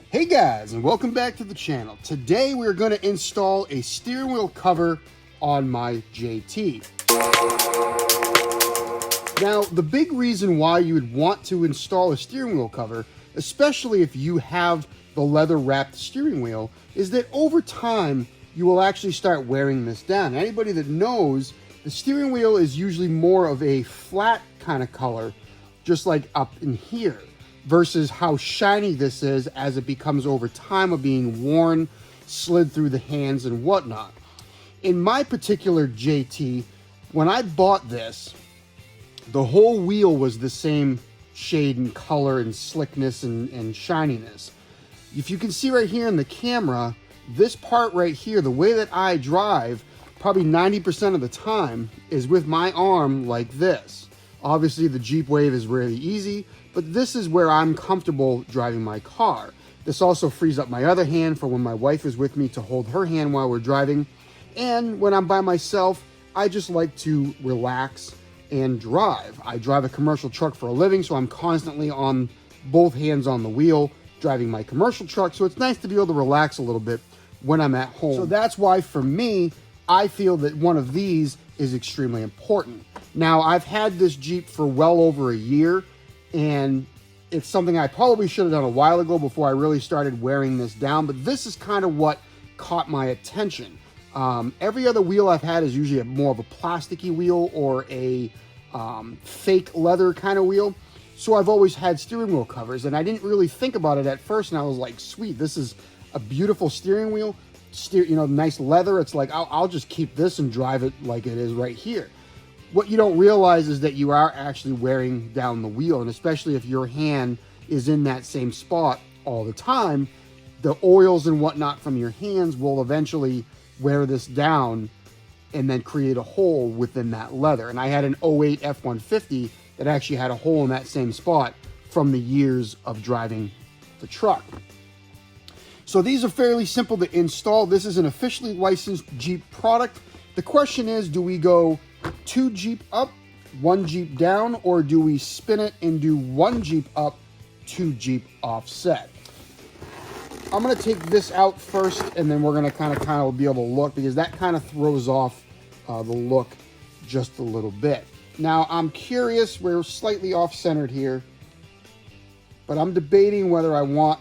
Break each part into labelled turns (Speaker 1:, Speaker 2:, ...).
Speaker 1: Hey guys, and welcome back to the channel. Today we're going to install a steering wheel cover on my JT. Now, the big reason why you would want to install a steering wheel cover, especially if you have the leather wrapped steering wheel, is that over time you will actually start wearing this down. Anybody that knows, the steering wheel is usually more of a flat kind of color, just like up in here, versus how shiny this is as it becomes over time of being worn, slid through the hands and whatnot. In my particular JT, when I bought this, the whole wheel was the same shade and color and slickness and shininess. If you can see right here in the camera, this part right here, the way that I drive, probably 90% of the time, is with my arm like this. Obviously, the Jeep Wave is really easy, but this is where I'm comfortable driving my car. This also frees up my other hand for when my wife is with me to hold her hand while we're driving. And when I'm by myself, I just like to relax and drive. I drive a commercial truck for a living, so I'm constantly on both hands on the wheel driving my commercial truck, so it's nice to be able to relax a little bit when I'm at home. So that's why for me, I feel that one of these is extremely important. Now, I've had this Jeep for well over a year, and it's something I probably should have done a while ago before I really started wearing this down, but this is kind of what caught my attention. Every other wheel I've had is usually more of a plasticky wheel or a fake leather kind of wheel. So I've always had steering wheel covers, and I didn't really think about it at first, and I was like, sweet, this is a beautiful steering wheel, nice leather. It's like, I'll just keep this and drive it like it is right here. What you don't realize is that you are actually wearing down the wheel, and especially if your hand is in that same spot all the time, the oils and whatnot from your hands will eventually wear this down and then create a hole within that leather. And I had an 08 F-150 that actually had a hole in that same spot from the years of driving the truck. So these are fairly simple to install. This is an officially licensed Jeep product. The question is, do we go 2 Jeep up, 1 Jeep down, or do we spin it and do 1 Jeep up, 2 Jeep offset? I'm going to take this out first, and then we're going to kind of be able to look, because that kind of throws off the look just a little bit. Now, I'm curious, we're slightly off-centered here, but I'm debating whether I want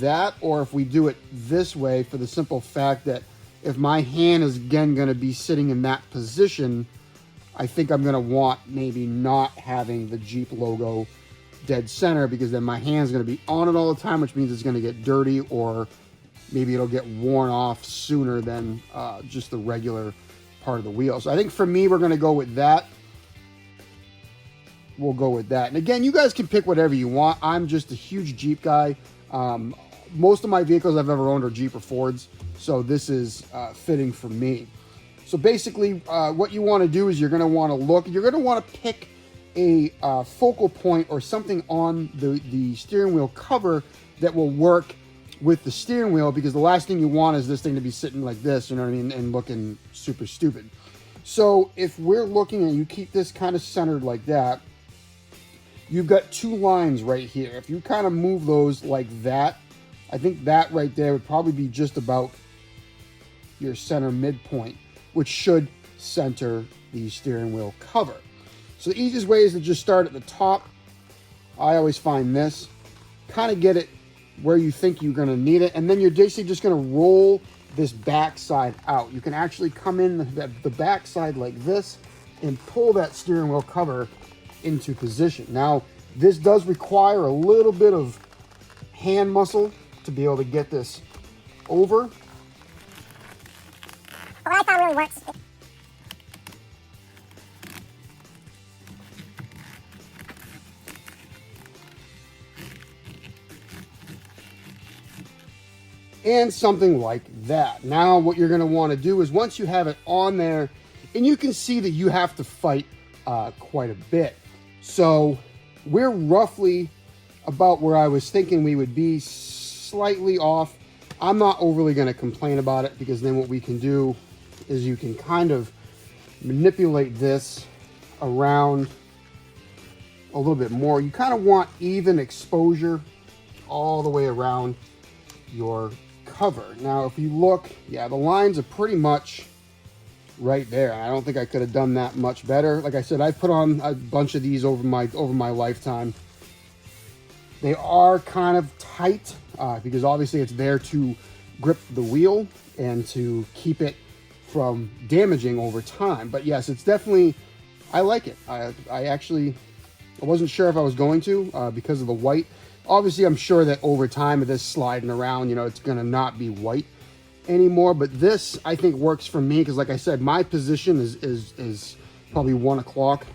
Speaker 1: that or if we do it this way, for the simple fact that if my hand is again going to be sitting in that position, I think I'm going to want maybe not having the Jeep logo dead center, because then my hand's going to be on it all the time, which means it's going to get dirty, or maybe it'll get worn off sooner than just the regular part of the wheel. So I think for me, we're going to go with that. We'll go with that. And again, you guys can pick whatever you want. I'm just a huge Jeep guy. Most of my vehicles I've ever owned are Jeep or Fords, so this is fitting for me. So basically, what you want to do is you're going to want to look. You're going to want to pick a focal point or something on the steering wheel cover that will work with the steering wheel, because the last thing you want is this thing to be sitting like this, you know what I mean, and looking super stupid. So if we're looking and you keep this kind of centered like that, you've got 2 lines right here. If you kind of move those like that, I think that right there would probably be just about your center midpoint, which should center the steering wheel cover. So the easiest way is to just start at the top. I always find this. Kind of get it where you think you're going to need it, and then you're basically just going to roll this back side out. You can actually come in the back side like this and pull that steering wheel cover into position. Now, this does require a little bit of hand muscle to be able to get this over.
Speaker 2: But what I found really works.
Speaker 1: And something like that. Now, what you're going to want to do is, once you have it on there, and you can see that you have to fight quite a bit. So we're roughly about where I was thinking we would be, slightly off. I'm not overly going to complain about it, because then what we can do is you can kind of manipulate this around a little bit more. You kind of want even exposure all the way around your cover. Now, if you look, yeah, the lines are pretty much right there. I don't think I could have done that much better. Like I said, I put on a bunch of these over my lifetime. They are kind of tight because obviously it's there to grip the wheel and to keep it from damaging over time. But yes, it's definitely, I like it. I wasn't sure if I was going to because of the white. Obviously, I'm sure that over time of this sliding around, you know, it's going to not be white anymore. But this, I think, works for me because, like I said, my position is probably 1 o'clock.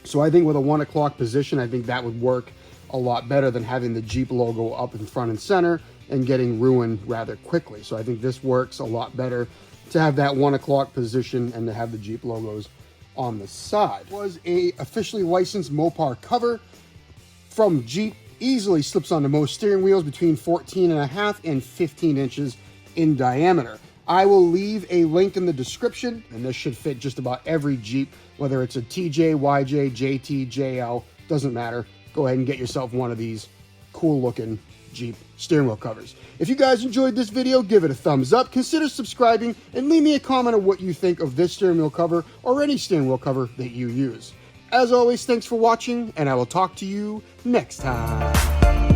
Speaker 1: So I think with a 1 o'clock position, I think that would work a lot better than having the Jeep logo up in front and center and getting ruined rather quickly. So I think this works a lot better to have that 1 o'clock position and to have the Jeep logos on the side. It was a officially licensed Mopar cover from Jeep. Easily slips onto most steering wheels between 14.5 and 15 inches in diameter. I will leave a link in the description, and this should fit just about every Jeep, whether it's a TJ, YJ, JT, JL, doesn't matter. Go ahead and get yourself one of these cool looking Jeep steering wheel covers. If you guys enjoyed this video, give it a thumbs up, consider subscribing, and leave me a comment on what you think of this steering wheel cover or any steering wheel cover that you use. As always, thanks for watching, and I will talk to you next time.